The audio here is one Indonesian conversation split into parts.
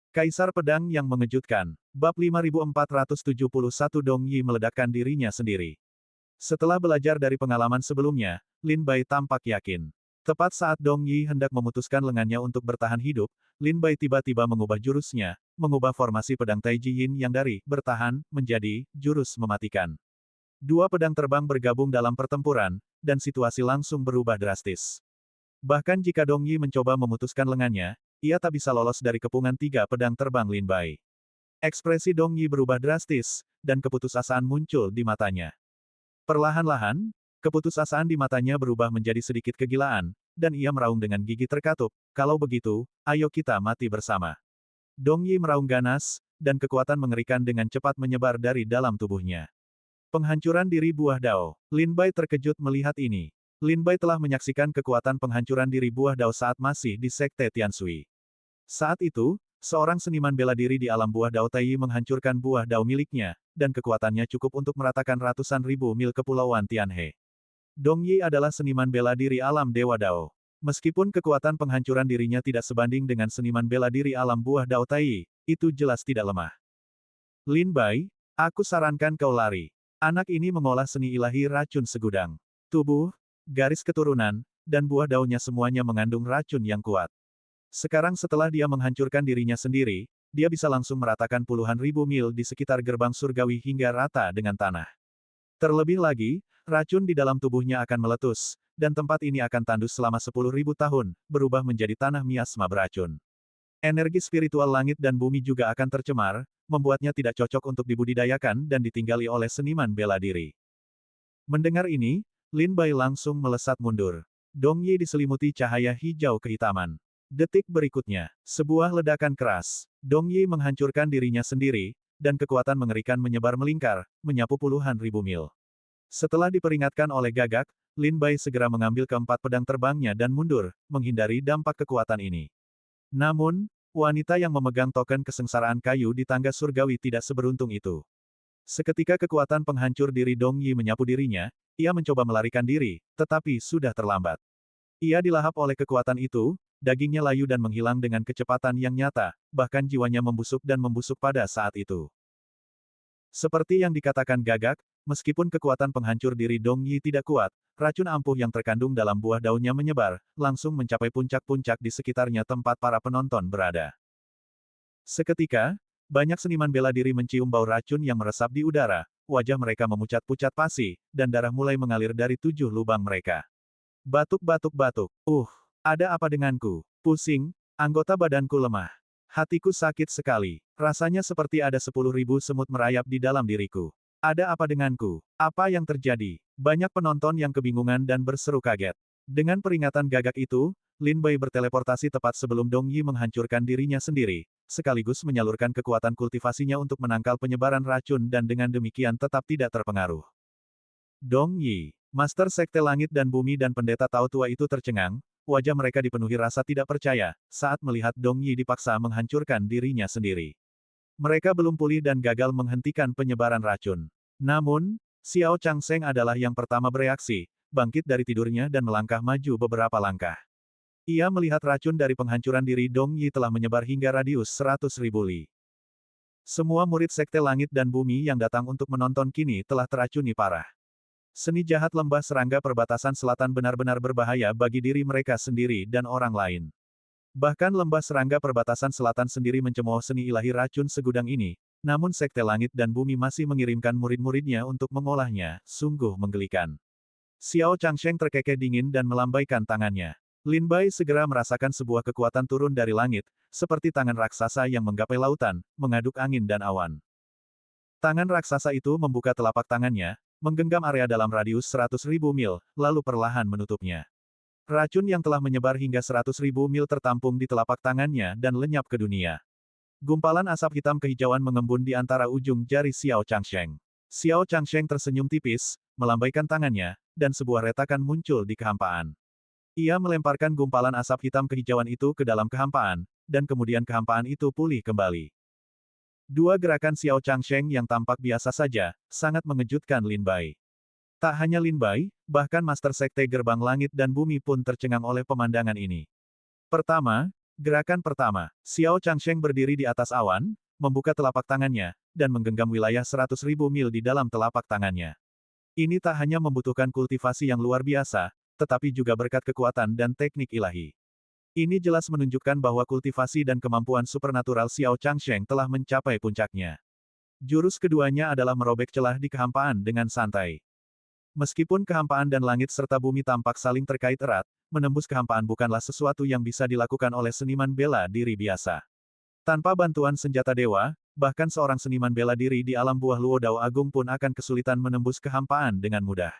Kaisar Pedang yang Mengejutkan. Bab 5471 Dong Yi meledakkan dirinya sendiri. Setelah belajar dari pengalaman sebelumnya, Lin Bai tampak yakin. Tepat saat Dong Yi hendak memutuskan lengannya untuk bertahan hidup, Lin Bai tiba-tiba mengubah jurusnya, mengubah formasi pedang Taiji Yin yang dari bertahan menjadi jurus mematikan. Dua pedang terbang bergabung dalam pertempuran, dan situasi langsung berubah drastis. Bahkan jika Dong Yi mencoba memutuskan lengannya, ia tak bisa lolos dari kepungan tiga pedang terbang Lin Bai. Ekspresi Dong Yi berubah drastis, dan keputusasaan muncul di matanya. Perlahan-lahan, keputusasaan di matanya berubah menjadi sedikit kegilaan, dan ia meraung dengan gigi terkatup, kalau begitu, ayo kita mati bersama. Dong Yi meraung ganas, dan kekuatan mengerikan dengan cepat menyebar dari dalam tubuhnya. Penghancuran diri buah dao. Lin Bai terkejut melihat ini. Lin Bai telah menyaksikan kekuatan penghancuran diri buah dao saat masih di Sekte Tianshui. Saat itu, seorang seniman bela diri di alam buah dao Tai menghancurkan buah dao miliknya, dan kekuatannya cukup untuk meratakan ratusan ribu mil kepulauan Tianhe. Dong Yi adalah seniman bela diri alam Dewa Dao. Meskipun kekuatan penghancuran dirinya tidak sebanding dengan seniman bela diri alam buah dao Tai, itu jelas tidak lemah. Lin Bai, aku sarankan kau lari. Anak ini mengolah seni ilahi racun segudang. Tubuh, garis keturunan, dan buah daunnya semuanya mengandung racun yang kuat. Sekarang setelah dia menghancurkan dirinya sendiri, dia bisa langsung meratakan puluhan ribu mil di sekitar gerbang surgawi hingga rata dengan tanah. Terlebih lagi, racun di dalam tubuhnya akan meletus, dan tempat ini akan tandus selama 10.000 tahun, berubah menjadi tanah miasma beracun. Energi spiritual langit dan bumi juga akan tercemar, membuatnya tidak cocok untuk dibudidayakan dan ditinggali oleh seniman bela diri. Mendengar ini, Lin Bai langsung melesat mundur. Dong Yi diselimuti cahaya hijau kehitaman. Detik berikutnya, sebuah ledakan keras. Dong Yi menghancurkan dirinya sendiri, dan kekuatan mengerikan menyebar melingkar, menyapu puluhan ribu mil. Setelah diperingatkan oleh Gagak, Lin Bai segera mengambil keempat pedang terbangnya dan mundur, menghindari dampak kekuatan ini. Namun, wanita yang memegang token kesengsaraan kayu di tangga surgawi tidak seberuntung itu. Seketika kekuatan penghancur diri Dong Yi menyapu dirinya, ia mencoba melarikan diri, tetapi sudah terlambat. Ia dilahap oleh kekuatan itu, dagingnya layu dan menghilang dengan kecepatan yang nyata, bahkan jiwanya membusuk dan membusuk pada saat itu. Seperti yang dikatakan Gagak, meskipun kekuatan penghancur diri Dong Yi tidak kuat, racun ampuh yang terkandung dalam buah daunnya menyebar, langsung mencapai puncak-puncak di sekitarnya tempat para penonton berada. Seketika, banyak seniman bela diri mencium bau racun yang meresap di udara, wajah mereka memucat-pucat pasi, dan darah mulai mengalir dari 7 lubang mereka. Batuk-batuk-batuk. Ada apa denganku? Pusing, anggota badanku lemah. Hatiku sakit sekali. Rasanya seperti ada 10.000 semut merayap di dalam diriku. Ada apa denganku? Apa yang terjadi? Banyak penonton yang kebingungan dan berseru kaget. Dengan peringatan Gagak itu, Lin Bai berteleportasi tepat sebelum Dong Yi menghancurkan dirinya sendiri, sekaligus menyalurkan kekuatan kultivasinya untuk menangkal penyebaran racun dan dengan demikian tetap tidak terpengaruh. Dong Yi, Master Sekte Langit dan Bumi dan Pendeta Tao Tua itu tercengang, wajah mereka dipenuhi rasa tidak percaya, saat melihat Dong Yi dipaksa menghancurkan dirinya sendiri. Mereka belum pulih dan gagal menghentikan penyebaran racun. Namun, Xiao Changsheng adalah yang pertama bereaksi, bangkit dari tidurnya dan melangkah maju beberapa langkah. Ia melihat racun dari penghancuran diri Dong Yi telah menyebar hingga radius 100.000 li. Semua murid Sekte Langit dan Bumi yang datang untuk menonton kini telah teracuni parah. Seni jahat lembah serangga perbatasan selatan benar-benar berbahaya bagi diri mereka sendiri dan orang lain. Bahkan lembah serangga perbatasan selatan sendiri mencemooh seni ilahi racun segudang ini, namun Sekte Langit dan Bumi masih mengirimkan murid-muridnya untuk mengolahnya, sungguh menggelikan. Xiao Changsheng terkekeh dingin dan melambaikan tangannya. Lin Bai segera merasakan sebuah kekuatan turun dari langit, seperti tangan raksasa yang menggapai lautan, mengaduk angin dan awan. Tangan raksasa itu membuka telapak tangannya, menggenggam area dalam radius 100.000 mil, lalu perlahan menutupnya. Racun yang telah menyebar hingga 100.000 mil tertampung di telapak tangannya dan lenyap ke dunia. Gumpalan asap hitam kehijauan mengembun di antara ujung jari Xiao Changsheng. Xiao Changsheng tersenyum tipis, melambaikan tangannya, dan sebuah retakan muncul di kehampaan. Ia melemparkan gumpalan asap hitam kehijauan itu ke dalam kehampaan, dan kemudian kehampaan itu pulih kembali. Dua gerakan Xiao Changsheng yang tampak biasa saja, sangat mengejutkan Lin Bai. Tak hanya Lin Bai, bahkan Master Sekte Gerbang Langit dan Bumi pun tercengang oleh pemandangan ini. Pertama, Gerakan pertama, Xiao Changsheng berdiri di atas awan, membuka telapak tangannya, dan menggenggam wilayah 100.000 mil di dalam telapak tangannya. Ini tak hanya membutuhkan kultivasi yang luar biasa, tetapi juga berkat kekuatan dan teknik ilahi. Ini jelas menunjukkan bahwa kultivasi dan kemampuan supernatural Xiao Changsheng telah mencapai puncaknya. Jurus keduanya adalah merobek celah di kehampaan dengan santai. Meskipun kehampaan dan langit serta bumi tampak saling terkait erat, menembus kehampaan bukanlah sesuatu yang bisa dilakukan oleh seniman bela diri biasa. Tanpa bantuan senjata dewa, bahkan seorang seniman bela diri di alam buah Luodao Agung pun akan kesulitan menembus kehampaan dengan mudah.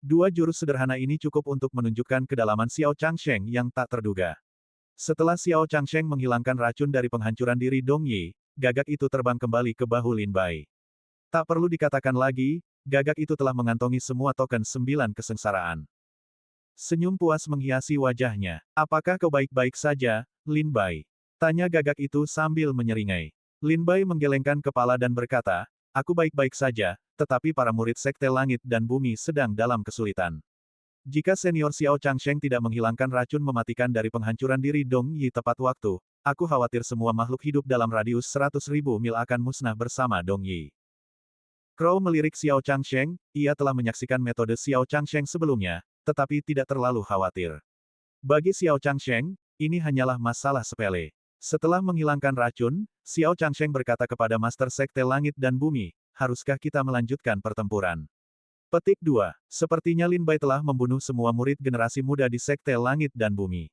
Dua jurus sederhana ini cukup untuk menunjukkan kedalaman Xiao Changsheng yang tak terduga. Setelah Xiao Changsheng menghilangkan racun dari penghancuran diri Dong Yi, gagak itu terbang kembali ke bahu Lin Bai. Tak perlu dikatakan lagi, gagak itu telah mengantongi semua token 9 kesengsaraan. Senyum puas menghiasi wajahnya. Apakah kau baik-baik saja, Lin Bai? Tanya gagak itu sambil menyeringai. Lin Bai menggelengkan kepala dan berkata, aku baik-baik saja, tetapi para murid Sekte Langit dan Bumi sedang dalam kesulitan. Jika senior Xiao Changsheng tidak menghilangkan racun mematikan dari penghancuran diri Dong Yi tepat waktu, aku khawatir semua makhluk hidup dalam radius 100.000 mil akan musnah bersama Dong Yi. Crow melirik Xiao Changsheng, ia telah menyaksikan metode Xiao Changsheng sebelumnya, tetapi tidak terlalu khawatir. Bagi Xiao Changsheng, ini hanyalah masalah sepele. Setelah menghilangkan racun, Xiao Changsheng berkata kepada Master Sekte Langit dan Bumi, haruskah kita melanjutkan pertempuran? Petik 2. Sepertinya Lin Bai telah membunuh semua murid generasi muda di Sekte Langit dan Bumi.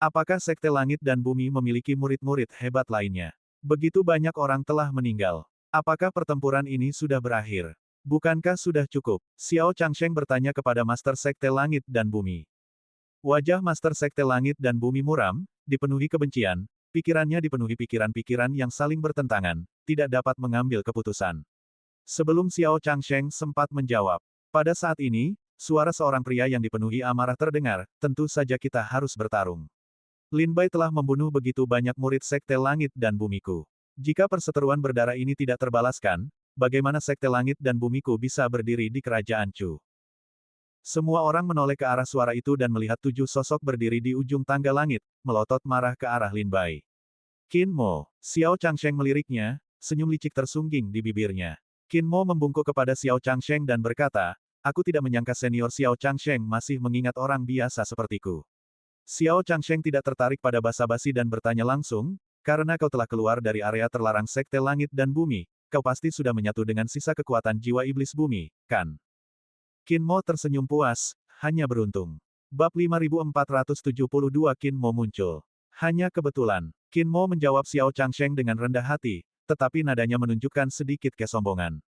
Apakah Sekte Langit dan Bumi memiliki murid-murid hebat lainnya? Begitu banyak orang telah meninggal. Apakah pertempuran ini sudah berakhir? Bukankah sudah cukup? Xiao Changsheng bertanya kepada Master Sekte Langit dan Bumi. Wajah Master Sekte Langit dan Bumi muram, dipenuhi kebencian, pikirannya dipenuhi pikiran-pikiran yang saling bertentangan, tidak dapat mengambil keputusan. Sebelum Xiao Changsheng sempat menjawab. Pada saat ini, suara seorang pria yang dipenuhi amarah terdengar, tentu saja kita harus bertarung. Lin Bai telah membunuh begitu banyak murid Sekte Langit dan Bumiku. Jika perseteruan berdarah ini tidak terbalaskan, bagaimana Sekte Langit dan Bumiku bisa berdiri di kerajaan Chu? Semua orang menoleh ke arah suara itu dan melihat 7 sosok berdiri di ujung tangga langit, melotot marah ke arah Lin Bai. Qin Mo, Xiao Changsheng meliriknya, senyum licik tersungging di bibirnya. Qin Mo membungkuk kepada Xiao Changsheng dan berkata, aku tidak menyangka senior Xiao Changsheng masih mengingat orang biasa sepertiku. Xiao Changsheng tidak tertarik pada basa-basi dan bertanya langsung, karena kau telah keluar dari area terlarang Sekte Langit dan Bumi, kau pasti sudah menyatu dengan sisa kekuatan jiwa iblis bumi, kan? Qin Mo tersenyum puas, hanya beruntung. Bab 5472 Qin Mo muncul. Hanya kebetulan. Qin Mo menjawab Xiao Changsheng dengan rendah hati, tetapi nadanya menunjukkan sedikit kesombongan.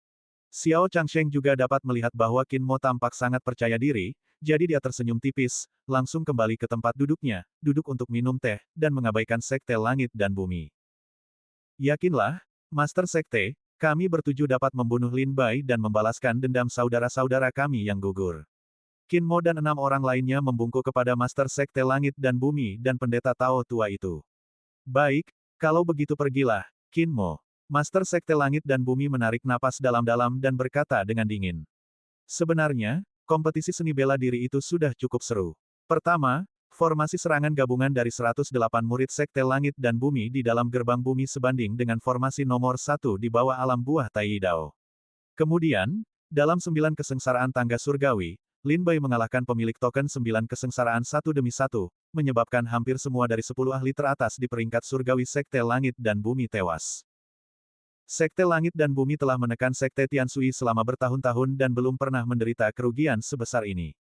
Xiao Changsheng juga dapat melihat bahwa Qin Mo tampak sangat percaya diri, jadi dia tersenyum tipis, langsung kembali ke tempat duduknya, duduk untuk minum teh, dan mengabaikan Sekte Langit dan Bumi. Yakinlah, Master Sekte, kami bertuju dapat membunuh Lin Bai dan membalaskan dendam saudara-saudara kami yang gugur. Qin Mo dan 6 orang lainnya membungkuk kepada Master Sekte Langit dan Bumi dan pendeta Tao tua itu. Baik, kalau begitu pergilah, Qin Mo. Master Sekte Langit dan Bumi menarik napas dalam-dalam dan berkata dengan dingin. Sebenarnya, kompetisi seni bela diri itu sudah cukup seru. Pertama, formasi serangan gabungan dari 108 murid Sekte Langit dan Bumi di dalam gerbang bumi sebanding dengan formasi nomor 1 di bawah alam buah Taiyidao. Kemudian, dalam 9 kesengsaraan tangga surgawi, Lin Bai mengalahkan pemilik token 9 kesengsaraan satu demi satu, menyebabkan hampir semua dari 10 ahli teratas di peringkat surgawi Sekte Langit dan Bumi tewas. Sekte Langit dan Bumi telah menekan Sekte Tianshui selama bertahun-tahun dan belum pernah menderita kerugian sebesar ini.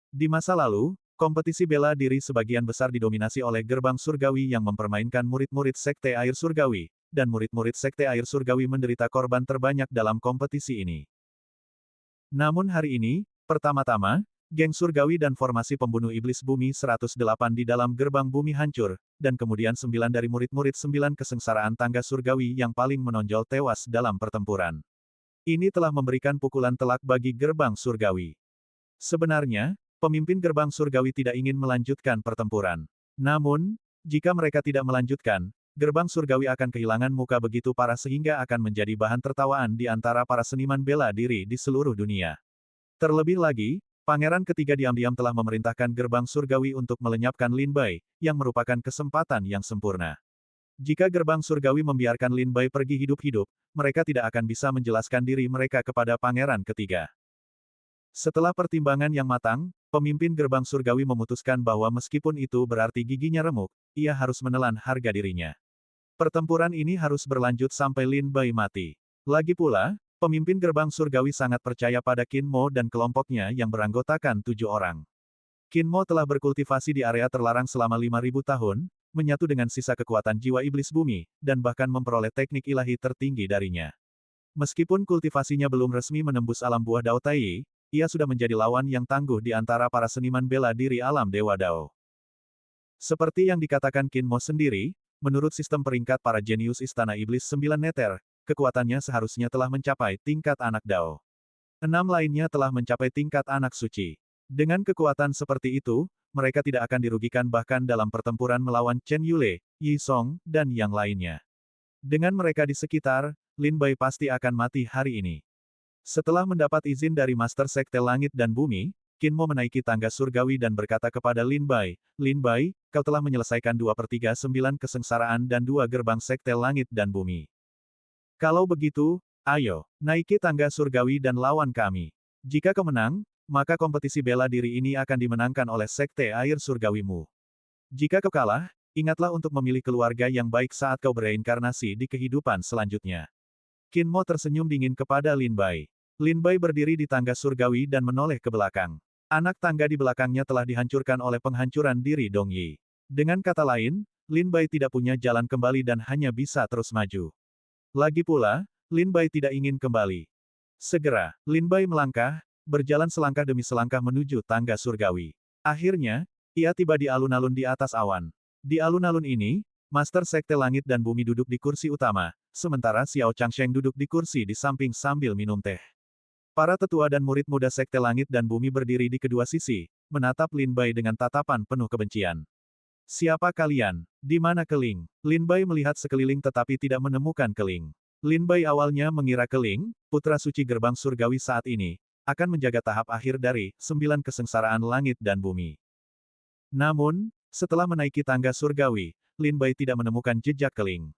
Di masa lalu, kompetisi bela diri sebagian besar didominasi oleh gerbang surgawi yang mempermainkan murid-murid Sekte Air Surgawi, dan murid-murid Sekte Air Surgawi menderita korban terbanyak dalam kompetisi ini. Namun hari ini, pertama-tama, geng surgawi dan formasi pembunuh iblis bumi 108 di dalam gerbang bumi hancur, dan kemudian 9 dari murid-murid 9 kesengsaraan tangga surgawi yang paling menonjol tewas dalam pertempuran. Ini telah memberikan pukulan telak bagi gerbang surgawi. Sebenarnya, pemimpin gerbang surgawi tidak ingin melanjutkan pertempuran. Namun, jika mereka tidak melanjutkan, gerbang surgawi akan kehilangan muka begitu parah sehingga akan menjadi bahan tertawaan di antara para seniman bela diri di seluruh dunia. Terlebih lagi, Pangeran ketiga diam-diam telah memerintahkan gerbang surgawi untuk melenyapkan Lin Bai, yang merupakan kesempatan yang sempurna. Jika gerbang surgawi membiarkan Lin Bai pergi hidup-hidup, mereka tidak akan bisa menjelaskan diri mereka kepada pangeran ketiga. Setelah pertimbangan yang matang, pemimpin gerbang surgawi memutuskan bahwa meskipun itu berarti giginya remuk, ia harus menelan harga dirinya. Pertempuran ini harus berlanjut sampai Lin Bai mati. Lagi pula, pemimpin gerbang surgawi sangat percaya pada Qin Mo dan kelompoknya yang beranggotakan 7 orang. Qin Mo telah berkultivasi di area terlarang selama 5.000 tahun, menyatu dengan sisa kekuatan jiwa iblis bumi, dan bahkan memperoleh teknik ilahi tertinggi darinya. Meskipun kultivasinya belum resmi menembus alam buah Dao Tai, ia sudah menjadi lawan yang tangguh di antara para seniman bela diri alam Dewa Dao. Seperti yang dikatakan Qin Mo sendiri, menurut sistem peringkat para jenius Istana Iblis 9 Neter, kekuatannya seharusnya telah mencapai tingkat anak Dao. 6 lainnya telah mencapai tingkat anak suci. Dengan kekuatan seperti itu, mereka tidak akan dirugikan bahkan dalam pertempuran melawan Chen Yule, Yi Song, dan yang lainnya. Dengan mereka di sekitar, Lin Bai pasti akan mati hari ini. Setelah mendapat izin dari Master Sekte Langit dan Bumi, Qin Mo menaiki tangga surgawi dan berkata kepada Lin Bai, "Lin Bai, kau telah menyelesaikan 2/3 kesengsaraan dan 2 gerbang Sekte Langit dan Bumi. Kalau begitu, ayo, naiki tangga surgawi dan lawan kami. Jika kau menang, maka kompetisi bela diri ini akan dimenangkan oleh Sekte Air Surgawimu. Jika kau kalah, ingatlah untuk memilih keluarga yang baik saat kau bereinkarnasi di kehidupan selanjutnya." Qin Mo tersenyum dingin kepada Lin Bai. Lin Bai berdiri di tangga surgawi dan menoleh ke belakang. Anak tangga di belakangnya telah dihancurkan oleh penghancuran diri Dong Yi. Dengan kata lain, Lin Bai tidak punya jalan kembali dan hanya bisa terus maju. Lagi pula, Lin Bai tidak ingin kembali. Segera, Lin Bai melangkah, berjalan selangkah demi selangkah menuju tangga surgawi. Akhirnya, ia tiba di alun-alun di atas awan. Di alun-alun ini, Master Sekte Langit dan Bumi duduk di kursi utama, sementara Xiao Changsheng duduk di kursi di samping sambil minum teh. Para tetua dan murid muda Sekte Langit dan Bumi berdiri di kedua sisi, menatap Lin Bai dengan tatapan penuh kebencian. "Siapa kalian? Di mana Keling?" Lin Bai melihat sekeliling tetapi tidak menemukan Keling. Lin Bai awalnya mengira Keling, putra suci gerbang surgawi saat ini, akan menjaga tahap akhir dari 9 kesengsaraan langit dan bumi. Namun, setelah menaiki tangga surgawi, Lin Bai tidak menemukan jejak Keling.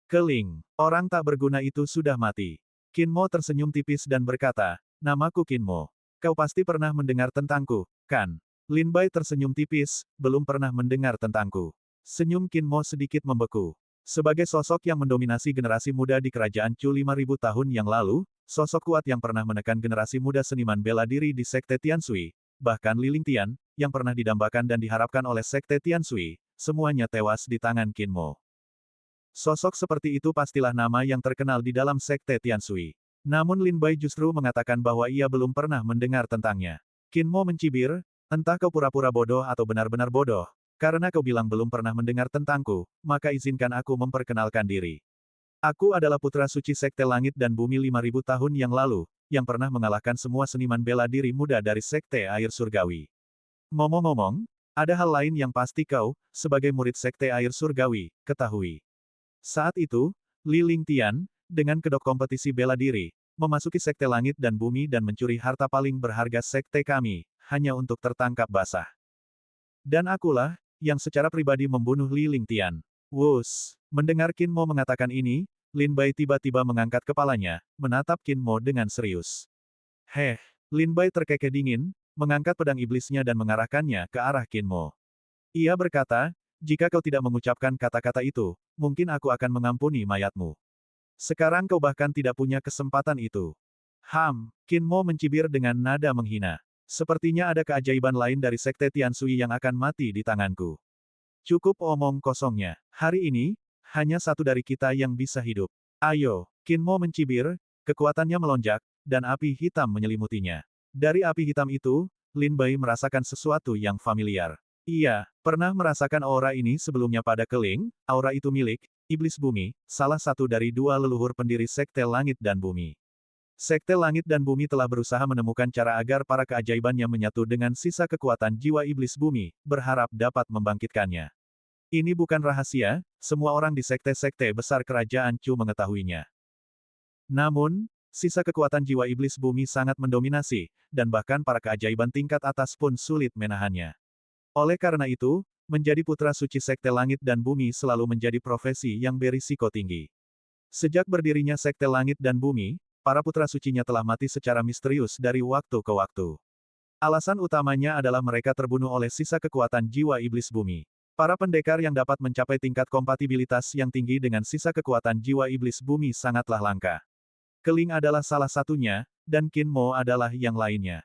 "Keling, orang tak berguna itu sudah mati." Qin Mo tersenyum tipis dan berkata, "Namaku Qin Mo. Kau pasti pernah mendengar tentangku, kan?" Lin Bai tersenyum tipis, "Belum pernah mendengar tentangku." Senyum Qin Mo sedikit membeku. Sebagai sosok yang mendominasi generasi muda di kerajaan Chu 5.000 tahun yang lalu, sosok kuat yang pernah menekan generasi muda seniman bela diri di Sekte Tianshui, bahkan Li Lingtian, yang pernah didambakan dan diharapkan oleh Sekte Tianshui, semuanya tewas di tangan Qin Mo. Sosok seperti itu pastilah nama yang terkenal di dalam Sekte Tianshui. Namun Lin Bai justru mengatakan bahwa ia belum pernah mendengar tentangnya. Qin Mo mencibir, "Entah kau pura-pura bodoh atau benar-benar bodoh. Karena kau bilang belum pernah mendengar tentangku, maka izinkan aku memperkenalkan diri. Aku adalah putra suci Sekte Langit dan Bumi 5.000 tahun yang lalu, yang pernah mengalahkan semua seniman bela diri muda dari Sekte Air Surgawi. Ngomong-ngomong, ada hal lain yang pasti kau, sebagai murid Sekte Air Surgawi, ketahui." Saat itu, Li Lingtian, dengan kedok kompetisi bela diri, memasuki Sekte Langit dan Bumi dan mencuri harta paling berharga Sekte kami, hanya untuk tertangkap basah. Dan akulah, yang secara pribadi membunuh Li Lingtian. Wus! Mendengar Qin Mo mengatakan ini, Lin Bai tiba-tiba mengangkat kepalanya, menatap Qin Mo dengan serius. "Heh!" Lin Bai terkekeh dingin, mengangkat pedang iblisnya dan mengarahkannya ke arah Qin Mo. Ia berkata, "Jika kau tidak mengucapkan kata-kata itu, mungkin aku akan mengampuni mayatmu. Sekarang kau bahkan tidak punya kesempatan itu." Qin Mo mencibir dengan nada menghina. "Sepertinya ada keajaiban lain dari Sekte Tianshui yang akan mati di tanganku. Cukup omong kosongnya. Hari ini, hanya satu dari kita yang bisa hidup. Ayo." Qin Mo mencibir, kekuatannya melonjak, dan api hitam menyelimutinya. Dari api hitam itu, Lin Bai merasakan sesuatu yang familiar. Ia pernah merasakan aura ini sebelumnya pada Keling, aura itu milik Iblis Bumi, salah satu dari 2 leluhur pendiri Sekte Langit dan Bumi. Sekte Langit dan Bumi telah berusaha menemukan cara agar para keajaibannya menyatu dengan sisa kekuatan jiwa Iblis Bumi, berharap dapat membangkitkannya. Ini bukan rahasia, semua orang di sekte-sekte besar kerajaan Chu mengetahuinya. Namun, Sisa kekuatan jiwa iblis bumi sangat mendominasi, dan bahkan para keajaiban tingkat atas pun sulit menahannya. Oleh karena itu, menjadi putra suci Sekte Langit dan Bumi selalu menjadi profesi yang berisiko tinggi. Sejak berdirinya Sekte Langit dan Bumi, para putra sucinya telah mati secara misterius dari waktu ke waktu. Alasan utamanya adalah mereka terbunuh oleh sisa kekuatan jiwa iblis bumi. Para pendekar yang dapat mencapai tingkat kompatibilitas yang tinggi dengan sisa kekuatan jiwa iblis bumi sangatlah langka. Keling adalah salah satunya, dan Qin Mo adalah yang lainnya.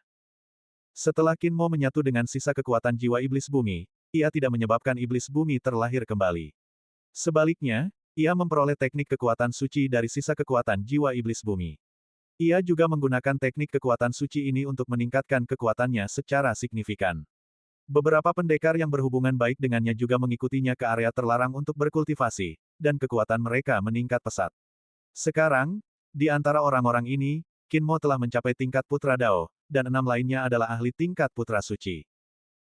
Setelah Qin Mo menyatu dengan sisa kekuatan jiwa iblis bumi, ia tidak menyebabkan iblis bumi terlahir kembali. Sebaliknya, ia memperoleh teknik kekuatan suci dari sisa kekuatan jiwa iblis bumi. Ia juga menggunakan teknik kekuatan suci ini untuk meningkatkan kekuatannya secara signifikan. Beberapa pendekar yang berhubungan baik dengannya juga mengikutinya ke area terlarang untuk berkultivasi, dan kekuatan mereka meningkat pesat. Sekarang, di antara orang-orang ini, Qin Mo telah mencapai tingkat Putra Dao, dan 6 lainnya adalah ahli tingkat Putra Suci.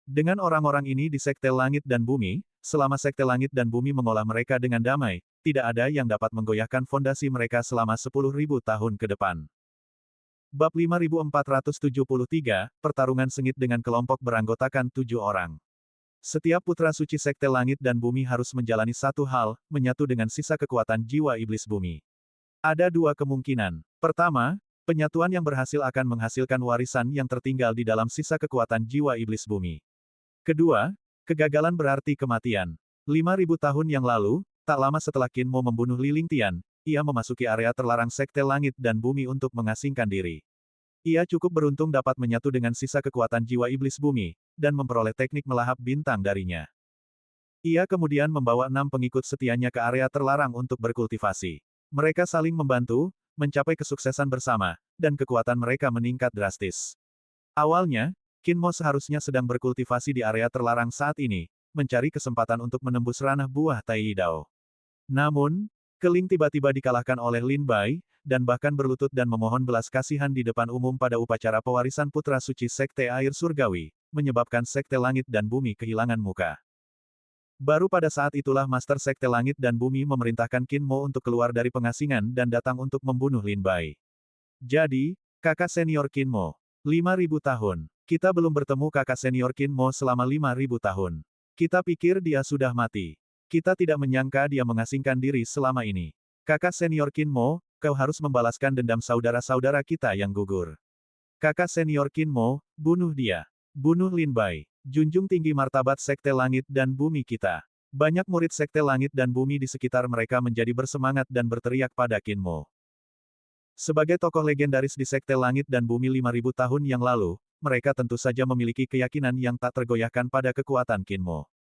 Dengan orang-orang ini di Sekte Langit dan Bumi, selama Sekte Langit dan Bumi mengolah mereka dengan damai, tidak ada yang dapat menggoyahkan fondasi mereka selama 10.000 tahun ke depan. Bab 5473, Pertarungan Sengit dengan kelompok beranggotakan 7 orang. Setiap Putra Suci Sekte Langit dan Bumi harus menjalani satu hal, menyatu dengan sisa kekuatan jiwa iblis bumi. Ada 2 kemungkinan. Pertama, penyatuan yang berhasil akan menghasilkan warisan yang tertinggal di dalam sisa kekuatan jiwa iblis bumi. Kedua, kegagalan berarti kematian. 5.000 tahun yang lalu, tak lama setelah Qin Mo membunuh Li Lingtian, ia memasuki area terlarang Sekte Langit dan Bumi untuk mengasingkan diri. Ia cukup beruntung dapat menyatu dengan sisa kekuatan jiwa iblis bumi, dan memperoleh teknik melahap bintang darinya. Ia kemudian membawa 6 pengikut setianya ke area terlarang untuk berkultivasi. Mereka saling membantu, mencapai kesuksesan bersama, dan kekuatan mereka meningkat drastis. Awalnya, Qin Mo seharusnya sedang berkultivasi di area terlarang saat ini, mencari kesempatan untuk menembus ranah buah Tai Dao. Namun, Keling tiba-tiba dikalahkan oleh Lin Bai, dan bahkan berlutut dan memohon belas kasihan di depan umum pada upacara pewarisan Putra Suci Sekte Air Surgawi, menyebabkan Sekte Langit dan Bumi kehilangan muka. Baru pada saat itulah Master Sekte Langit dan Bumi memerintahkan Qin Mo untuk keluar dari pengasingan dan datang untuk membunuh Lin Bai. Jadi, kakak senior Qin Mo. 5.000 tahun. Kita belum bertemu kakak senior Qin Mo selama 5.000 tahun. Kita pikir dia sudah mati. Kita tidak menyangka dia mengasingkan diri selama ini. Kakak senior Qin Mo, kau harus membalaskan dendam saudara-saudara kita yang gugur. Kakak senior Qin Mo, bunuh dia. Bunuh Lin Bai. Junjung tinggi martabat Sekte Langit dan Bumi kita. Banyak murid Sekte Langit dan Bumi di sekitar mereka menjadi bersemangat dan berteriak pada Qin Mo. Sebagai tokoh legendaris di Sekte Langit dan Bumi 5.000 tahun yang lalu, mereka tentu saja memiliki keyakinan yang tak tergoyahkan pada kekuatan Qin Mo.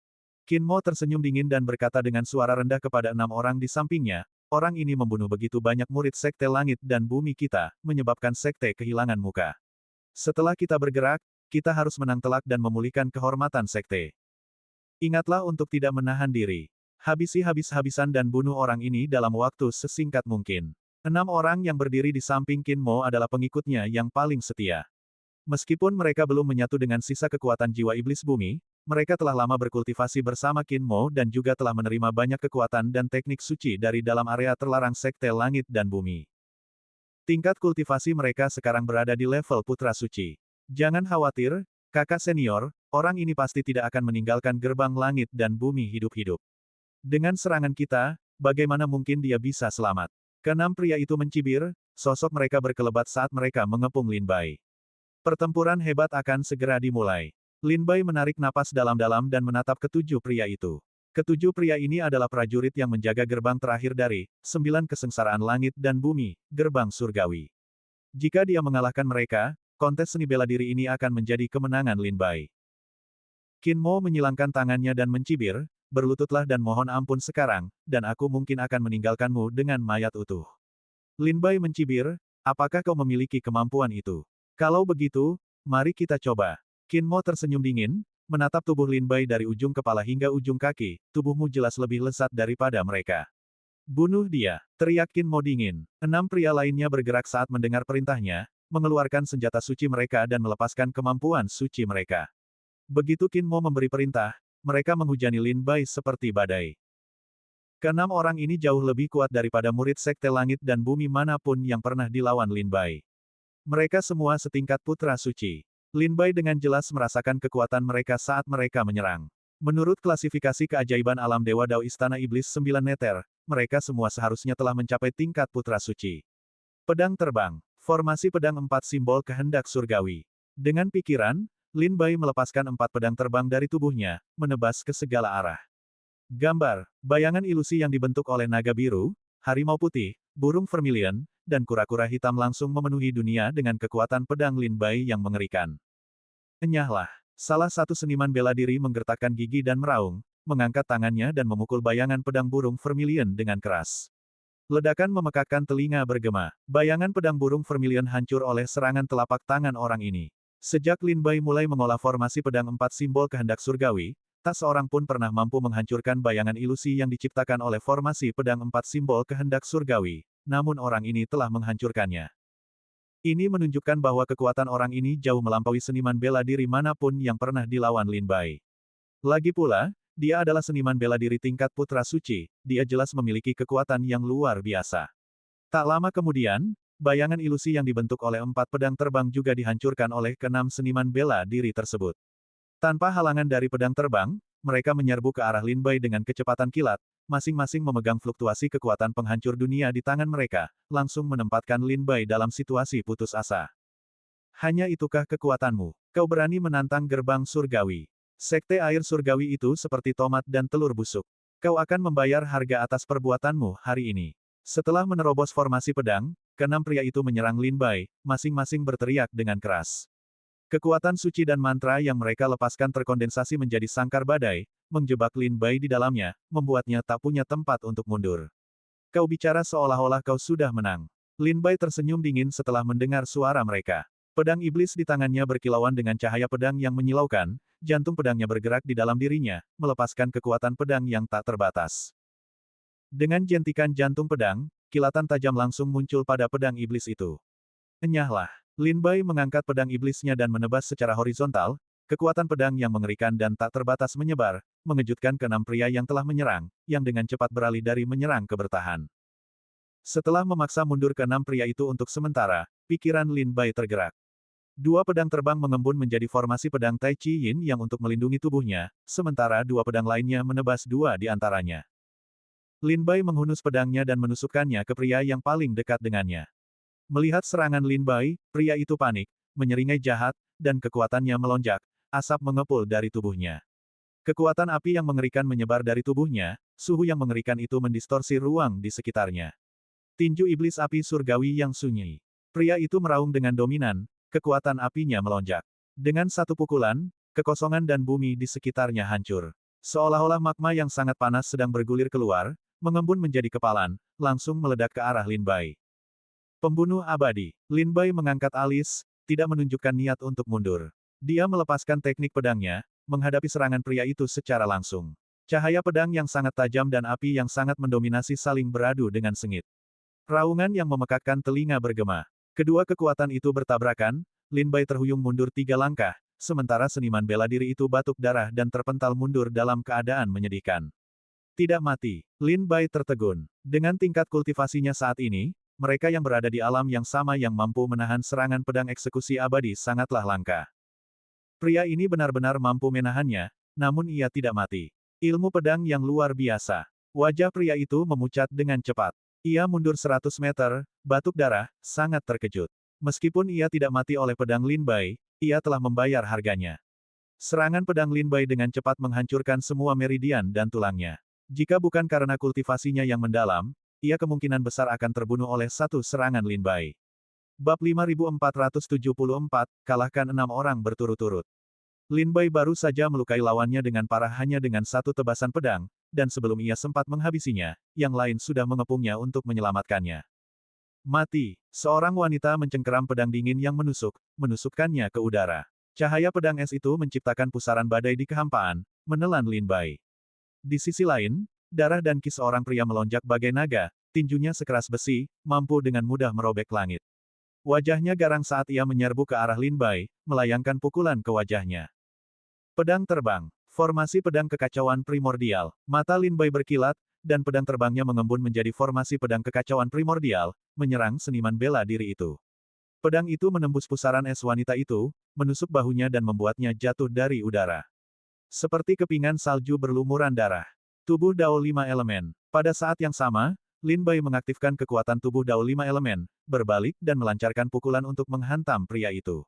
Qin Mo tersenyum dingin dan berkata dengan suara rendah kepada 6 orang di sampingnya, orang ini membunuh begitu banyak murid Sekte Langit dan Bumi kita, menyebabkan Sekte kehilangan muka. Setelah kita bergerak, kita harus menang telak dan memulihkan kehormatan Sekte. Ingatlah untuk tidak menahan diri. Habisi habis-habisan dan bunuh orang ini dalam waktu sesingkat mungkin. 6 orang yang berdiri di samping Qin Mo adalah pengikutnya yang paling setia. Meskipun mereka belum menyatu dengan sisa kekuatan jiwa iblis bumi, mereka telah lama berkultivasi bersama Qin Mo dan juga telah menerima banyak kekuatan dan teknik suci dari dalam area terlarang Sekte Langit dan Bumi. Tingkat kultivasi mereka sekarang berada di level Putra Suci. Jangan khawatir, kakak senior, orang ini pasti tidak akan meninggalkan gerbang langit dan bumi hidup-hidup. Dengan serangan kita, bagaimana mungkin dia bisa selamat? Keenam pria itu mencibir, sosok mereka berkelebat saat mereka mengepung Lin Bai. Pertempuran hebat akan segera dimulai. Lin Bai menarik napas dalam-dalam dan menatap ketujuh pria itu. Ketujuh pria ini adalah prajurit yang menjaga gerbang terakhir dari 9 kesengsaraan langit dan bumi, gerbang surgawi. Jika dia mengalahkan mereka, kontes seni bela diri ini akan menjadi kemenangan Lin Bai. Qin Mo menyilangkan tangannya dan mencibir, berlututlah dan mohon ampun sekarang, dan aku mungkin akan meninggalkanmu dengan mayat utuh. Lin Bai mencibir, apakah kau memiliki kemampuan itu? Kalau begitu, mari kita coba. Qin Mo tersenyum dingin, menatap tubuh Lin Bai dari ujung kepala hingga ujung kaki, tubuhmu jelas lebih lezat daripada mereka. Bunuh dia, teriak Qin Mo dingin. 6 pria lainnya bergerak saat mendengar perintahnya, mengeluarkan senjata suci mereka dan melepaskan kemampuan suci mereka. Begitu Qin Mo memberi perintah, mereka menghujani Lin Bai seperti badai. Keenam orang ini jauh lebih kuat daripada murid Sekte Langit dan Bumi manapun yang pernah dilawan Lin Bai. Mereka semua setingkat putra suci. Lin Bai dengan jelas merasakan kekuatan mereka saat mereka menyerang. Menurut klasifikasi keajaiban alam Dewa Dao Istana Iblis 9 meter, mereka semua seharusnya telah mencapai tingkat putra suci. Pedang terbang. Formasi pedang 4 simbol kehendak surgawi. Dengan pikiran, Lin Bai melepaskan 4 pedang terbang dari tubuhnya, menebas ke segala arah. Gambar, bayangan ilusi yang dibentuk oleh naga biru, harimau putih, burung vermilion, dan kura-kura hitam langsung memenuhi dunia dengan kekuatan pedang Lin Bai yang mengerikan. Enyahlah, salah satu seniman bela diri menggertakkan gigi dan meraung, mengangkat tangannya dan memukul bayangan pedang burung vermilion dengan keras. Ledakan memekakkan telinga bergema. Bayangan pedang burung vermilion hancur oleh serangan telapak tangan orang ini. Sejak Lin Bai mulai mengolah formasi pedang 4 simbol kehendak surgawi, tak seorang pun pernah mampu menghancurkan bayangan ilusi yang diciptakan oleh formasi pedang 4 simbol kehendak surgawi, namun orang ini telah menghancurkannya. Ini menunjukkan bahwa kekuatan orang ini jauh melampaui seniman bela diri manapun yang pernah dilawan Lin Bai. Lagi pula, dia adalah seniman bela diri tingkat putra suci, dia jelas memiliki kekuatan yang luar biasa. Tak lama kemudian, bayangan ilusi yang dibentuk oleh 4 pedang terbang juga dihancurkan oleh ke-6 seniman bela diri tersebut. Tanpa halangan dari pedang terbang, mereka menyerbu ke arah Lin Bai dengan kecepatan kilat, masing-masing memegang fluktuasi kekuatan penghancur dunia di tangan mereka, langsung menempatkan Lin Bai dalam situasi putus asa. Hanya itukah kekuatanmu? Kau berani menantang gerbang surgawi? Sekte air surgawi itu seperti tomat dan telur busuk. Kau akan membayar harga atas perbuatanmu hari ini. Setelah menerobos formasi pedang, ke-6 pria itu menyerang Lin Bai, masing-masing berteriak dengan keras. Kekuatan suci dan mantra yang mereka lepaskan terkondensasi menjadi sangkar badai, menjebak Lin Bai di dalamnya, membuatnya tak punya tempat untuk mundur. Kau bicara seolah-olah kau sudah menang. Lin Bai tersenyum dingin setelah mendengar suara mereka. Pedang iblis di tangannya berkilauan dengan cahaya pedang yang menyilaukan, jantung pedangnya bergerak di dalam dirinya, melepaskan kekuatan pedang yang tak terbatas. Dengan jentikan jantung pedang, kilatan tajam langsung muncul pada pedang iblis itu. Enyahlah. Lin Bai mengangkat pedang iblisnya dan menebas secara horizontal, kekuatan pedang yang mengerikan dan tak terbatas menyebar, mengejutkan ke-6 pria yang telah menyerang, yang dengan cepat beralih dari menyerang ke bertahan. Setelah memaksa mundur ke-6 pria itu untuk sementara, pikiran Lin Bai tergerak. 2 pedang terbang mengembun menjadi formasi pedang Tai Chi Yin yang untuk melindungi tubuhnya, sementara 2 pedang lainnya menebas 2 di antaranya. Lin Bai menghunus pedangnya dan menusukkannya ke pria yang paling dekat dengannya. Melihat serangan Lin Bai, pria itu panik, menyeringai jahat, dan kekuatannya melonjak, asap mengepul dari tubuhnya. Kekuatan api yang mengerikan menyebar dari tubuhnya, suhu yang mengerikan itu mendistorsi ruang di sekitarnya. Tinju iblis api surgawi yang sunyi. Pria itu meraung dengan dominan, kekuatan apinya melonjak. Dengan satu pukulan, kekosongan dan bumi di sekitarnya hancur. Seolah-olah magma yang sangat panas sedang bergulir keluar, mengembun menjadi kepalan, langsung meledak ke arah Lin Bai. Pembunuh abadi. Lin Bai mengangkat alis, tidak menunjukkan niat untuk mundur. Dia melepaskan teknik pedangnya, menghadapi serangan pria itu secara langsung. Cahaya pedang yang sangat tajam dan api yang sangat mendominasi saling beradu dengan sengit. Raungan yang memekakkan telinga bergema. Kedua kekuatan itu bertabrakan, Lin Bai terhuyung mundur 3 langkah, sementara seniman bela diri itu batuk darah dan terpental mundur dalam keadaan menyedihkan. Tidak mati. Lin Bai tertegun. Dengan tingkat kultivasinya saat ini, mereka yang berada di alam yang sama yang mampu menahan serangan pedang eksekusi abadi sangatlah langka. Pria ini benar-benar mampu menahannya, namun ia tidak mati. Ilmu pedang yang luar biasa. Wajah pria itu memucat dengan cepat. Ia mundur 100 meter, batuk darah, sangat terkejut. Meskipun ia tidak mati oleh pedang Lin Bai, ia telah membayar harganya. Serangan pedang Lin Bai dengan cepat menghancurkan semua meridian dan tulangnya. Jika bukan karena kultivasinya yang mendalam, ia kemungkinan besar akan terbunuh oleh satu serangan Lin Bai. Bab 5474, kalahkan 6 orang berturut-turut. Lin Bai baru saja melukai lawannya dengan parah hanya dengan satu tebasan pedang, dan sebelum ia sempat menghabisinya, yang lain sudah mengepungnya untuk menyelamatkannya. Mati. Seorang wanita mencengkeram pedang dingin yang menusukkannya ke udara. Cahaya pedang es itu menciptakan pusaran badai di kehampaan, menelan Lin Bai. Di sisi lain, darah dan kis seorang pria melonjak bagai naga, tinjunya sekeras besi, mampu dengan mudah merobek langit. Wajahnya garang saat ia menyerbu ke arah Lin Bai, melayangkan pukulan ke wajahnya. Pedang terbang. Formasi pedang kekacauan primordial. Mata Lin Bai berkilat, dan pedang terbangnya mengembun menjadi formasi pedang kekacauan primordial, menyerang seniman bela diri itu. Pedang itu menembus pusaran es wanita itu, menusuk bahunya dan membuatnya jatuh dari udara. Seperti kepingan salju berlumuran darah. Tubuh Dao Lima Elemen. Pada saat yang sama, Lin Bai mengaktifkan kekuatan tubuh Dao Lima Elemen, berbalik dan melancarkan pukulan untuk menghantam pria itu.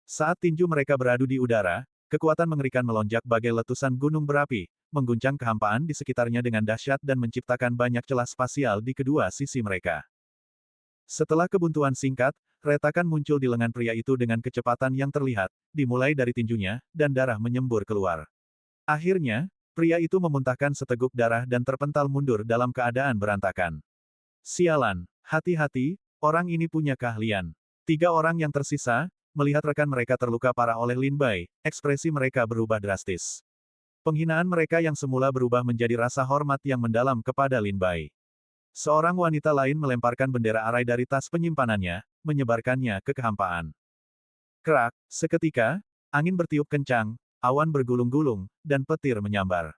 Saat tinju mereka beradu di udara, kekuatan mengerikan melonjak bagai letusan gunung berapi, mengguncang kehampaan di sekitarnya dengan dahsyat dan menciptakan banyak celah spasial di kedua sisi mereka. Setelah kebuntuan singkat, retakan muncul di lengan pria itu dengan kecepatan yang terlihat, dimulai dari tinjunya, dan darah menyembur keluar. Akhirnya, pria itu memuntahkan seteguk darah dan terpental mundur dalam keadaan berantakan. Sialan, hati-hati, orang ini punya keahlian. 3 orang yang tersisa, melihat rekan mereka terluka parah oleh Lin Bai, ekspresi mereka berubah drastis. Penghinaan mereka yang semula berubah menjadi rasa hormat yang mendalam kepada Lin Bai. Seorang wanita lain melemparkan bendera arai dari tas penyimpanannya, menyebarkannya ke kehampaan. Kerak, seketika, angin bertiup kencang, awan bergulung-gulung, dan petir menyambar.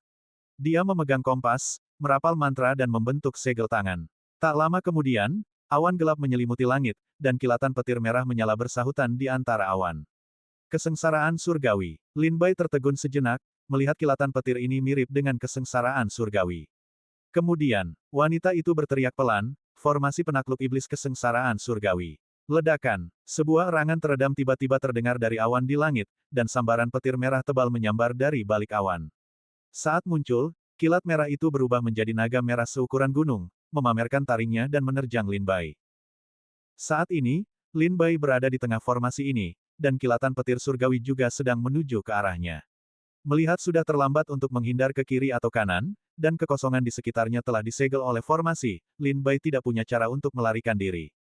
Dia memegang kompas, merapal mantra dan membentuk segel tangan. Tak lama kemudian, awan gelap menyelimuti langit, dan kilatan petir merah menyala bersahutan di antara awan. Kesengsaraan surgawi. Lin Bai tertegun sejenak, melihat kilatan petir ini mirip dengan kesengsaraan surgawi. Kemudian, wanita itu berteriak pelan, formasi penakluk iblis kesengsaraan surgawi. Ledakan, sebuah erangan teredam tiba-tiba terdengar dari awan di langit, dan sambaran petir merah tebal menyambar dari balik awan. Saat muncul, kilat merah itu berubah menjadi naga merah seukuran gunung, memamerkan taringnya dan menerjang Lin Bai. Saat ini, Lin Bai berada di tengah formasi ini, dan kilatan petir surgawi juga sedang menuju ke arahnya. Melihat sudah terlambat untuk menghindar ke kiri atau kanan, dan kekosongan di sekitarnya telah disegel oleh formasi, Lin Bai tidak punya cara untuk melarikan diri.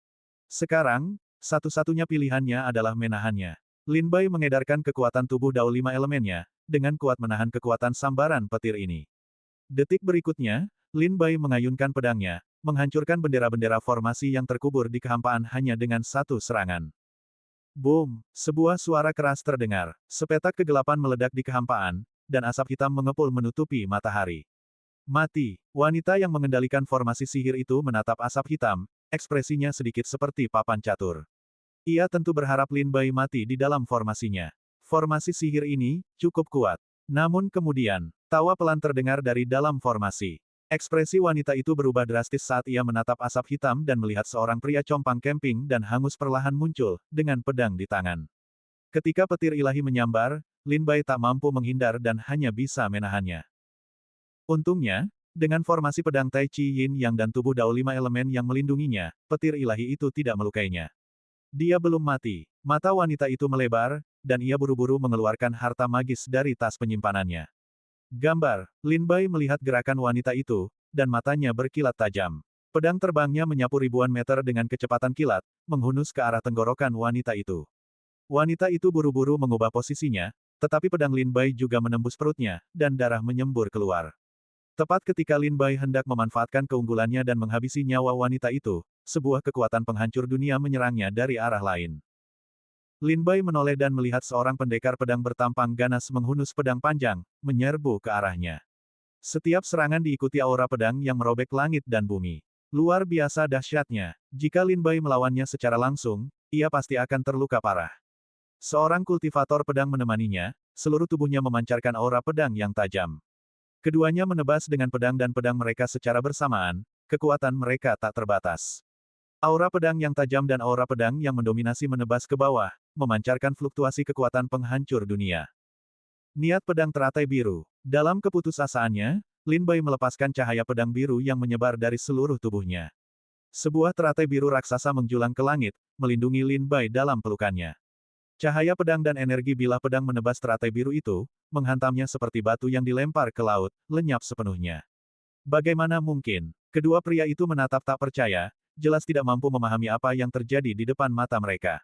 Sekarang, satu-satunya pilihannya adalah menahannya. Lin Bai mengedarkan kekuatan tubuh Dao Lima Elemennya, dengan kuat menahan kekuatan sambaran petir ini. Detik berikutnya, Lin Bai mengayunkan pedangnya, menghancurkan bendera-bendera formasi yang terkubur di kehampaan hanya dengan satu serangan. Boom! Sebuah suara keras terdengar. Sepetak kegelapan meledak di kehampaan, dan asap hitam mengepul menutupi matahari. Mati! Wanita yang mengendalikan formasi sihir itu menatap asap hitam, ekspresinya sedikit seperti papan catur. Ia tentu berharap Lin Bai mati di dalam formasinya. Formasi sihir ini cukup kuat. Namun kemudian, tawa pelan terdengar dari dalam formasi. Ekspresi wanita itu berubah drastis saat ia menatap asap hitam dan melihat seorang pria compang camping dan hangus perlahan muncul, dengan pedang di tangan. Ketika petir ilahi menyambar, Lin Bai tak mampu menghindar dan hanya bisa menahannya. Untungnya, dengan formasi pedang Tai Chi Yin Yang dan tubuh Dao Lima Elemen yang melindunginya, petir ilahi itu tidak melukainya. Dia belum mati. Mata wanita itu melebar, dan ia buru-buru mengeluarkan harta magis dari tas penyimpanannya. Gambar, Lin Bai melihat gerakan wanita itu, dan matanya berkilat tajam. Pedang terbangnya menyapu ribuan meter dengan kecepatan kilat, menghunus ke arah tenggorokan wanita itu. Wanita itu buru-buru mengubah posisinya, tetapi pedang Lin Bai juga menembus perutnya, dan darah menyembur keluar. Tepat ketika Lin Bai hendak memanfaatkan keunggulannya dan menghabisi nyawa wanita itu, sebuah kekuatan penghancur dunia menyerangnya dari arah lain. Lin Bai menoleh dan melihat seorang pendekar pedang bertampang ganas menghunus pedang panjang, menyerbu ke arahnya. Setiap serangan diikuti aura pedang yang merobek langit dan bumi. Luar biasa dahsyatnya. Jika Lin Bai melawannya secara langsung, ia pasti akan terluka parah. Seorang kultivator pedang menemaninya, seluruh tubuhnya memancarkan aura pedang yang tajam. Keduanya menebas dengan pedang dan pedang mereka secara bersamaan, kekuatan mereka tak terbatas. Aura pedang yang tajam dan aura pedang yang mendominasi menebas ke bawah, memancarkan fluktuasi kekuatan penghancur dunia. Niat pedang teratai biru. Dalam keputusasaannya, Lin Bai melepaskan cahaya pedang biru yang menyebar dari seluruh tubuhnya. Sebuah teratai biru raksasa menjulang ke langit, melindungi Lin Bai dalam pelukannya. Cahaya pedang dan energi bilah pedang menebas teratai biru itu, menghantamnya seperti batu yang dilempar ke laut, lenyap sepenuhnya. Bagaimana mungkin? Kedua pria itu menatap tak percaya, jelas tidak mampu memahami apa yang terjadi di depan mata mereka.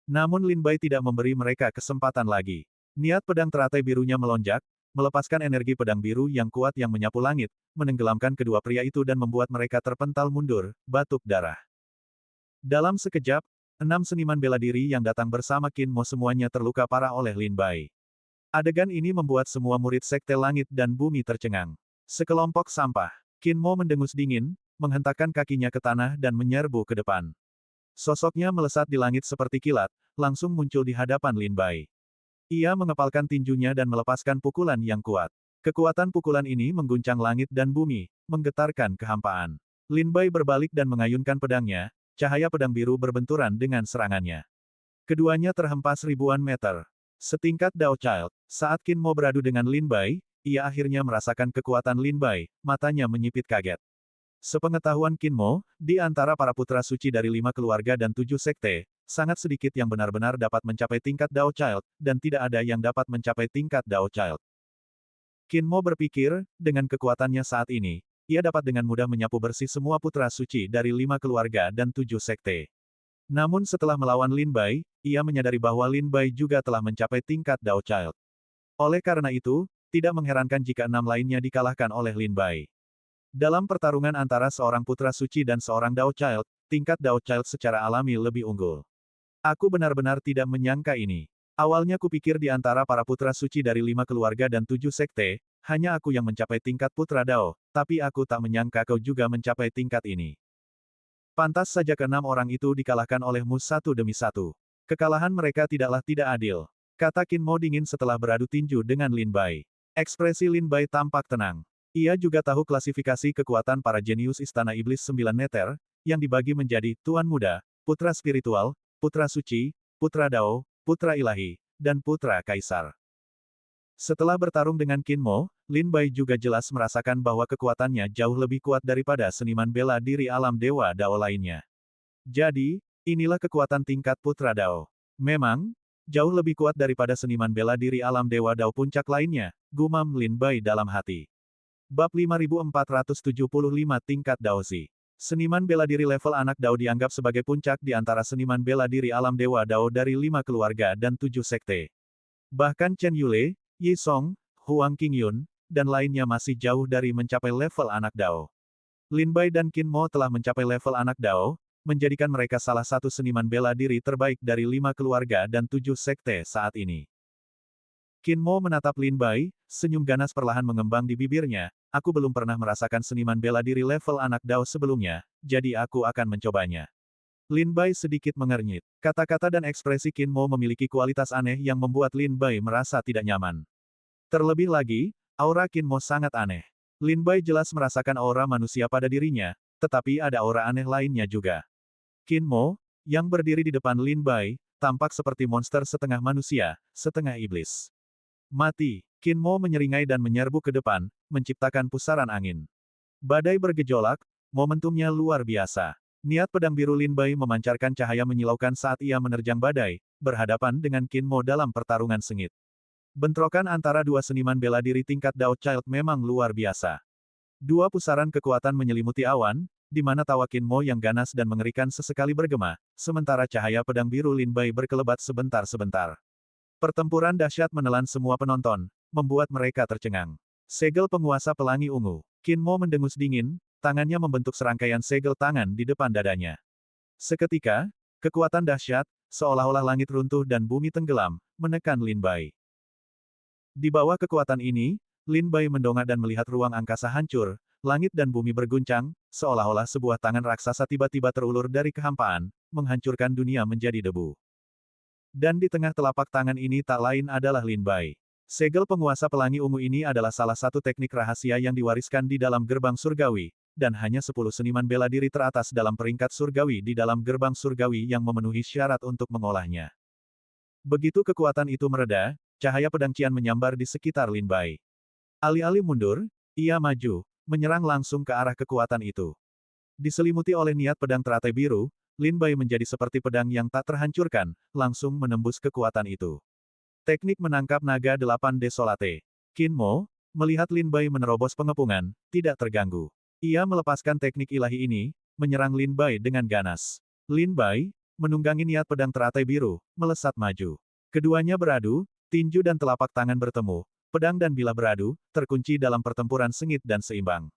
Namun Lin Bai tidak memberi mereka kesempatan lagi. Niat pedang teratai birunya melonjak, melepaskan energi pedang biru yang kuat yang menyapu langit, menenggelamkan kedua pria itu dan membuat mereka terpental mundur, batuk darah. Dalam sekejap, 6 seniman bela diri yang datang bersama Qin Mo semuanya terluka parah oleh Lin Bai. Adegan ini membuat semua murid Sekte Langit dan Bumi tercengang. Sekelompok sampah. Qin Mo mendengus dingin, menghentakkan kakinya ke tanah dan menyerbu ke depan. Sosoknya melesat di langit seperti kilat, langsung muncul di hadapan Lin Bai. Ia mengepalkan tinjunya dan melepaskan pukulan yang kuat. Kekuatan pukulan ini mengguncang langit dan bumi, menggetarkan kehampaan. Lin Bai berbalik dan mengayunkan pedangnya, cahaya pedang biru berbenturan dengan serangannya. Keduanya terhempas ribuan meter. Setingkat Dao Child, saat Qin Mo beradu dengan Lin Bai, ia akhirnya merasakan kekuatan Lin Bai, matanya menyipit kaget. Sepengetahuan Qin Mo, di antara para putra suci dari 5 keluarga dan 7 sekte, sangat sedikit yang benar-benar dapat mencapai tingkat Dao Child, dan tidak ada yang dapat mencapai tingkat Dao Child. Qin Mo berpikir, dengan kekuatannya saat ini, ia dapat dengan mudah menyapu bersih semua putra suci dari 5 keluarga dan 7 sekte. Namun setelah melawan Lin Bai, ia menyadari bahwa Lin Bai juga telah mencapai tingkat Dao Child. Oleh karena itu, tidak mengherankan jika 6 lainnya dikalahkan oleh Lin Bai. Dalam pertarungan antara seorang putra suci dan seorang Dao Child, tingkat Dao Child secara alami lebih unggul. Aku benar-benar tidak menyangka ini. Awalnya kupikir di antara para putra suci dari 5 keluarga dan 7 sekte, hanya aku yang mencapai tingkat putra Dao, tapi aku tak menyangka kau juga mencapai tingkat ini. Pantas saja keenam orang itu dikalahkan olehmu satu demi satu. Kekalahan mereka tidaklah tidak adil. Kata Qin Mo dingin setelah beradu tinju dengan Lin Bai. Ekspresi Lin Bai tampak tenang. Ia juga tahu klasifikasi kekuatan para jenius Istana Iblis 9 Neter, yang dibagi menjadi Tuan Muda, Putra Spiritual, Putra Suci, Putra Dao, Putra Ilahi, dan Putra Kaisar. Setelah bertarung dengan Qin Mo, Lin Bai juga jelas merasakan bahwa kekuatannya jauh lebih kuat daripada seniman bela diri alam Dewa Dao lainnya. Jadi, inilah kekuatan tingkat Putra Dao. Memang, jauh lebih kuat daripada seniman bela diri alam Dewa Dao puncak lainnya, gumam Lin Bai dalam hati. Bab 5475 Tingkat Daozi. Seniman bela diri level anak Dao dianggap sebagai puncak di antara seniman bela diri alam Dewa Dao dari 5 keluarga dan 7 sekte. Bahkan Chen Yule, Yi Song, Huang Qingyun, dan lainnya masih jauh dari mencapai level anak Dao. Lin Bai dan Qin Mo telah mencapai level anak Dao, menjadikan mereka salah satu seniman bela diri terbaik dari 5 keluarga dan 7 sekte saat ini. Qin Mo menatap Lin Bai, senyum ganas perlahan mengembang di bibirnya, aku belum pernah merasakan seniman bela diri level anak Dao sebelumnya, jadi aku akan mencobanya. Lin Bai sedikit mengernyit. Kata-kata dan ekspresi Qin Mo memiliki kualitas aneh yang membuat Lin Bai merasa tidak nyaman. Terlebih lagi, aura Qin Mo sangat aneh. Lin Bai jelas merasakan aura manusia pada dirinya, tetapi ada aura aneh lainnya juga. Qin Mo, yang berdiri di depan Lin Bai, tampak seperti monster setengah manusia, setengah iblis. Mati, Qin Mo menyeringai dan menyerbu ke depan, menciptakan pusaran angin. Badai bergejolak, momentumnya luar biasa. Niat pedang biru Lin Bai memancarkan cahaya menyilaukan saat ia menerjang badai, berhadapan dengan Qin Mo dalam pertarungan sengit. Bentrokan antara dua seniman bela diri tingkat Dao Child memang luar biasa. Dua pusaran kekuatan menyelimuti awan, di mana tawa Qin Mo yang ganas dan mengerikan sesekali bergema, sementara cahaya pedang biru Lin Bai berkelebat sebentar-sebentar. Pertempuran dahsyat menelan semua penonton, membuat mereka tercengang. Segel penguasa pelangi ungu. Qin Mo mendengus dingin, tangannya membentuk serangkaian segel tangan di depan dadanya. Seketika, kekuatan dahsyat, seolah-olah langit runtuh dan bumi tenggelam, menekan Lin Bai. Di bawah kekuatan ini, Lin Bai mendongak dan melihat ruang angkasa hancur, langit dan bumi berguncang, seolah-olah sebuah tangan raksasa tiba-tiba terulur dari kehampaan, menghancurkan dunia menjadi debu. Dan di tengah telapak tangan ini tak lain adalah Lin Bai. Segel penguasa pelangi ungu ini adalah salah satu teknik rahasia yang diwariskan di dalam gerbang surgawi, dan hanya 10 seniman bela diri teratas dalam peringkat surgawi di dalam gerbang surgawi yang memenuhi syarat untuk mengolahnya. Begitu kekuatan itu mereda, cahaya pedang cian menyambar di sekitar Lin Bai. Alih-alih mundur, ia maju, menyerang langsung ke arah kekuatan itu. Diselimuti oleh niat pedang teratai biru, Lin Bai menjadi seperti pedang yang tak terhancurkan, langsung menembus kekuatan itu. Teknik menangkap naga 8 Desolate. Qin Mo, melihat Lin Bai menerobos pengepungan, tidak terganggu. Ia melepaskan teknik ilahi ini, menyerang Lin Bai dengan ganas. Lin Bai, menunggangi niat pedang teratai biru, melesat maju. Keduanya beradu, tinju dan telapak tangan bertemu, pedang dan bilah beradu, terkunci dalam pertempuran sengit dan seimbang.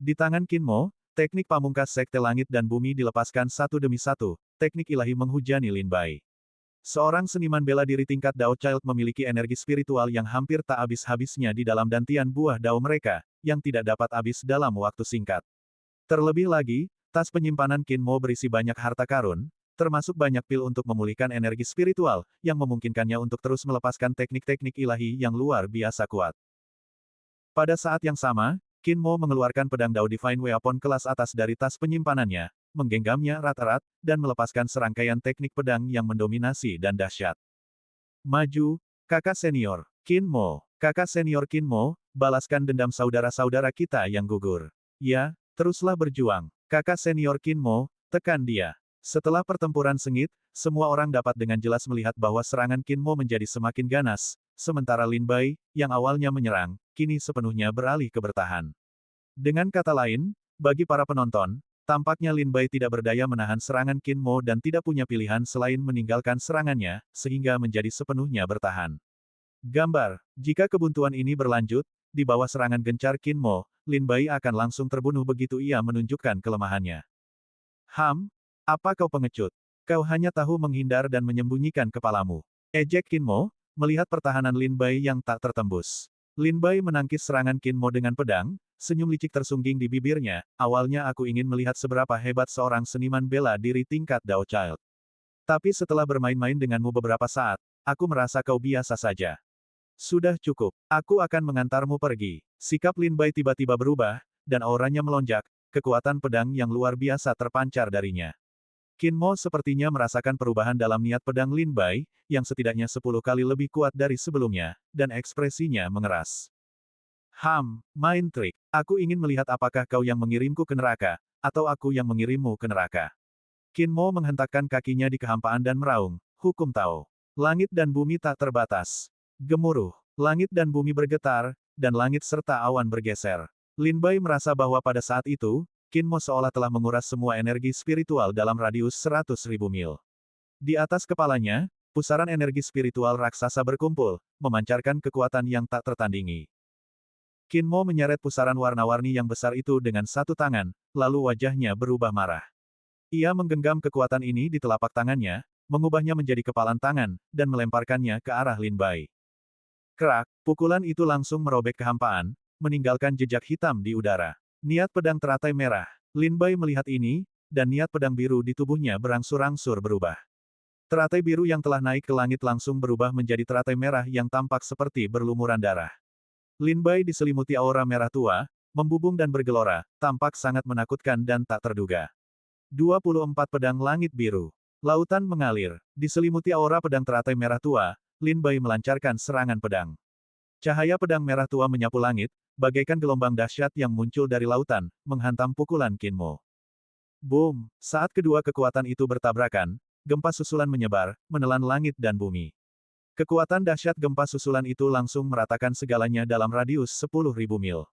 Di tangan Qin Mo, teknik pamungkas sekte langit dan bumi dilepaskan satu demi satu, teknik ilahi menghujani Lin Bai. Seorang seniman bela diri tingkat Dao Child memiliki energi spiritual yang hampir tak habis-habisnya di dalam dantian buah Dao mereka, yang tidak dapat habis dalam waktu singkat. Terlebih lagi, tas penyimpanan Qin Mo berisi banyak harta karun, termasuk banyak pil untuk memulihkan energi spiritual, yang memungkinkannya untuk terus melepaskan teknik-teknik ilahi yang luar biasa kuat. Pada saat yang sama, Qin Mo mengeluarkan pedang Dao Divine Weapon kelas atas dari tas penyimpanannya, menggenggamnya erat-erat, dan melepaskan serangkaian teknik pedang yang mendominasi dan dahsyat. Maju, kakak senior, Qin Mo. Kakak senior Qin Mo, balaskan dendam saudara-saudara kita yang gugur. Ya, teruslah berjuang. Kakak senior Qin Mo, tekan dia. Setelah pertempuran sengit, semua orang dapat dengan jelas melihat bahwa serangan Qin Mo menjadi semakin ganas, sementara Lin Bai, yang awalnya menyerang, kini sepenuhnya beralih ke bertahan. Dengan kata lain, bagi para penonton, tampaknya Lin Bai tidak berdaya menahan serangan Qin Mo dan tidak punya pilihan selain meninggalkan serangannya, sehingga menjadi sepenuhnya bertahan. Gambar, jika kebuntuan ini berlanjut, di bawah serangan gencar Qin Mo, Lin Bai akan langsung terbunuh begitu ia menunjukkan kelemahannya. Apa kau pengecut? Kau hanya tahu menghindar dan menyembunyikan kepalamu. Ejek Qin Mo, melihat pertahanan Lin Bai yang tak tertembus. Lin Bai menangkis serangan Qin Mo dengan pedang, senyum licik tersungging di bibirnya. Awalnya aku ingin melihat seberapa hebat seorang seniman bela diri tingkat Dao Child. Tapi setelah bermain-main denganmu beberapa saat, aku merasa kau biasa saja. Sudah cukup, aku akan mengantarmu pergi. Sikap Lin Bai tiba-tiba berubah, dan auranya melonjak, kekuatan pedang yang luar biasa terpancar darinya. Qin Mo sepertinya merasakan perubahan dalam niat pedang Lin Bai, yang setidaknya 10 kali lebih kuat dari sebelumnya, dan ekspresinya mengeras. Main trik. Aku ingin melihat apakah kau yang mengirimku ke neraka, atau aku yang mengirimmu ke neraka. Qin Mo menghentakkan kakinya di kehampaan dan meraung, hukum Tao. Langit dan bumi tak terbatas. Gemuruh. Langit dan bumi bergetar, dan langit serta awan bergeser. Lin Bai merasa bahwa pada saat itu, Qin Mo seolah telah menguras semua energi spiritual dalam radius 100.000 mil. Di atas kepalanya, pusaran energi spiritual raksasa berkumpul, memancarkan kekuatan yang tak tertandingi. Qin Mo menyeret pusaran warna-warni yang besar itu dengan satu tangan, lalu wajahnya berubah marah. Ia menggenggam kekuatan ini di telapak tangannya, mengubahnya menjadi kepalan tangan, dan melemparkannya ke arah Lin Bai. Kerak, pukulan itu langsung merobek kehampaan, meninggalkan jejak hitam di udara. Niat pedang teratai merah. Lin Bai melihat ini, dan niat pedang biru di tubuhnya berangsur-angsur berubah. Teratai biru yang telah naik ke langit langsung berubah menjadi teratai merah yang tampak seperti berlumuran darah. Lin Bai diselimuti aura merah tua, membubung dan bergelora, tampak sangat menakutkan dan tak terduga. 24 pedang langit biru. Lautan mengalir. Diselimuti aura pedang teratai merah tua, Lin Bai melancarkan serangan pedang. Cahaya pedang merah tua menyapu langit, bagaikan gelombang dahsyat yang muncul dari lautan, menghantam pukulan Qin Mo. Boom! Saat kedua kekuatan itu bertabrakan, gempa susulan menyebar, menelan langit dan bumi. Kekuatan dahsyat gempa susulan itu langsung meratakan segalanya dalam radius 10.000 mil.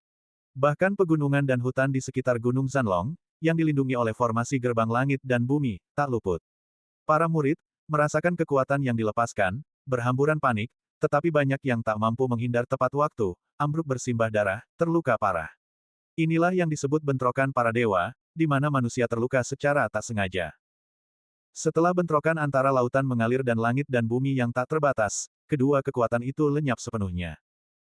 Bahkan pegunungan dan hutan di sekitar Gunung Zanlong, yang dilindungi oleh formasi gerbang langit dan bumi, tak luput. Para murid, merasakan kekuatan yang dilepaskan, berhamburan panik, tetapi banyak yang tak mampu menghindar tepat waktu, ambruk bersimbah darah, terluka parah. Inilah yang disebut bentrokan para dewa, di mana manusia terluka secara tak sengaja. Setelah bentrokan antara lautan mengalir dan langit dan bumi yang tak terbatas, kedua kekuatan itu lenyap sepenuhnya.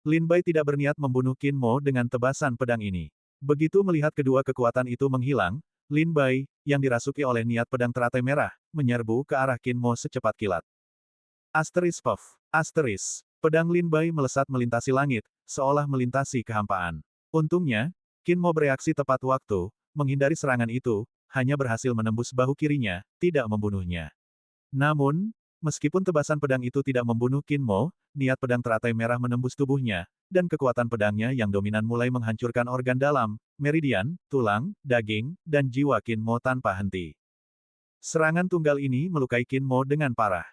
Lin Bai tidak berniat membunuh Qin Mo dengan tebasan pedang ini. Begitu melihat kedua kekuatan itu menghilang, Lin Bai, yang dirasuki oleh niat pedang teratai merah, menyerbu ke arah Qin Mo secepat kilat. Asteris Puff. Asteris. Pedang Lin Bai melesat melintasi langit, seolah melintasi kehampaan. Untungnya, Qin Mo bereaksi tepat waktu, menghindari serangan itu, hanya berhasil menembus bahu kirinya, tidak membunuhnya. Namun, meskipun tebasan pedang itu tidak membunuh Qin Mo, niat pedang teratai merah menembus tubuhnya, dan kekuatan pedangnya yang dominan mulai menghancurkan organ dalam, meridian, tulang, daging, dan jiwa Qin Mo tanpa henti. Serangan tunggal ini melukai Qin Mo dengan parah.